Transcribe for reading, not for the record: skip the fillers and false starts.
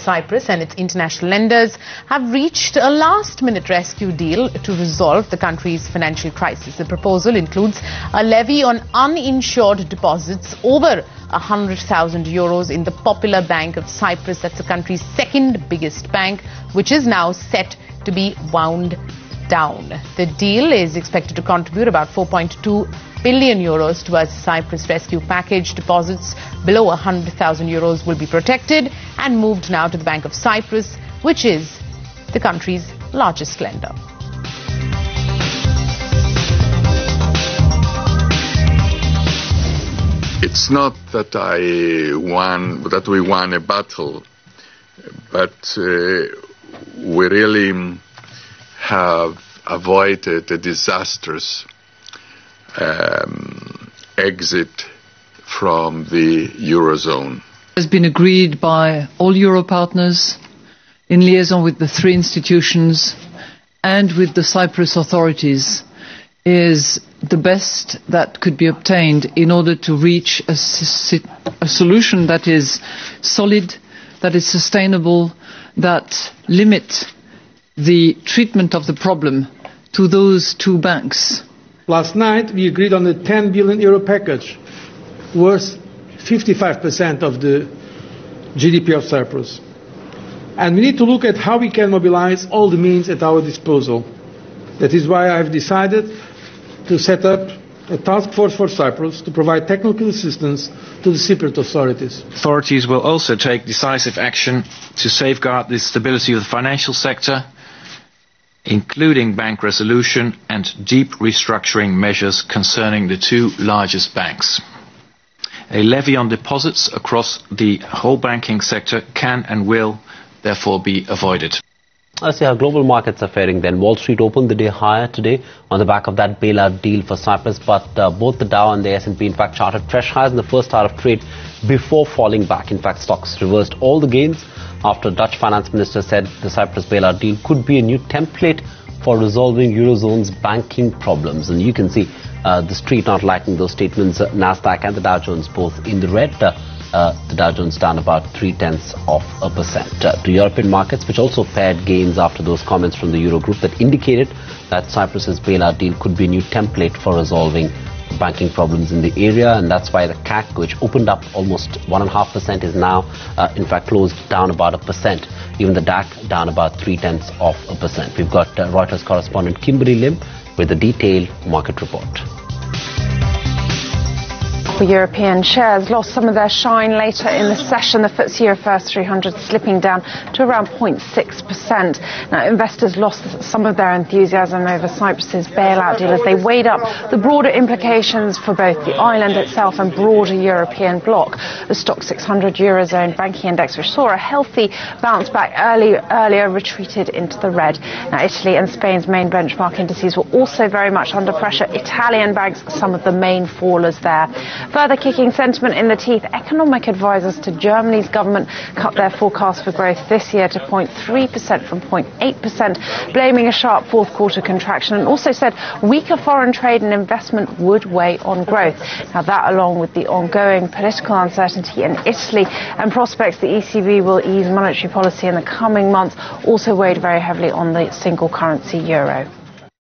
Cyprus and its international lenders have reached a last-minute rescue deal to resolve the country's financial crisis. The proposal includes a levy on uninsured deposits over €100,000 in the Popular Bank of Cyprus. That's the country's second biggest bank, which is now set to be wound down. The deal is expected to contribute about €4.2 billion towards the Cyprus rescue package. Deposits below €100,000 will be protected and moved now to the Bank of Cyprus, which is the country's largest lender. It's not that we won a battle, but we really have avoided a disastrous exit from the Eurozone. It has been agreed by all Euro partners in liaison with the three institutions and with the Cyprus authorities is the best that could be obtained in order to reach a solution that is solid, that is sustainable, that limits the treatment of the problem to those two banks. Last night we agreed on a €10 billion package worth 55% of the GDP of Cyprus. And we need to look at how we can mobilize all the means at our disposal. That is why I have decided to set up a task force for Cyprus to provide technical assistance to the Cypriot authorities. Authorities will also take decisive action to safeguard the stability of the financial sector, including bank resolution and deep restructuring measures concerning the two largest banks. A levy on deposits across the whole banking sector can and will therefore be avoided. Let's see how global markets are faring then. Wall Street opened the day higher today on the back of that bailout deal for Cyprus, but both the Dow and the S&P in fact charted fresh highs in the first hour of trade before falling back. In fact, stocks reversed all the gains after Dutch finance minister said the Cyprus bailout deal could be a new template for resolving Eurozone's banking problems. And you can see the street not liking those statements. Nasdaq and the Dow Jones both in the red. The Dow Jones down about 0.3%. To European markets, which also paired gains after those comments from the Eurogroup that indicated that Cyprus's bailout deal could be a new template for resolving banking problems in the area, and that's why the CAC, which opened up almost 1.5%, is now in fact closed down about 1%. Even the DAC down about 0.3%. We've got Reuters correspondent Kimberly Lim with a detailed market report. European shares lost some of their shine later in the session. The FTSE First 300 slipping down to around 0.6%. Now, investors lost some of their enthusiasm over Cyprus's bailout deal as they weighed up the broader implications for both the island itself and broader European bloc. The Stock 600 Eurozone banking index, which saw a healthy bounce back earlier, retreated into the red. Now, Italy and Spain's main benchmark indices were also very much under pressure. Italian banks, some of the main fallers there. Further kicking sentiment in the teeth, economic advisors to Germany's government cut their forecast for growth this year to 0.3% from 0.8%, blaming a sharp fourth quarter contraction, and also said weaker foreign trade and investment would weigh on growth. Now that, along with the ongoing political uncertainty in Italy and prospects the ECB will ease monetary policy in the coming months, also weighed very heavily on the single currency euro.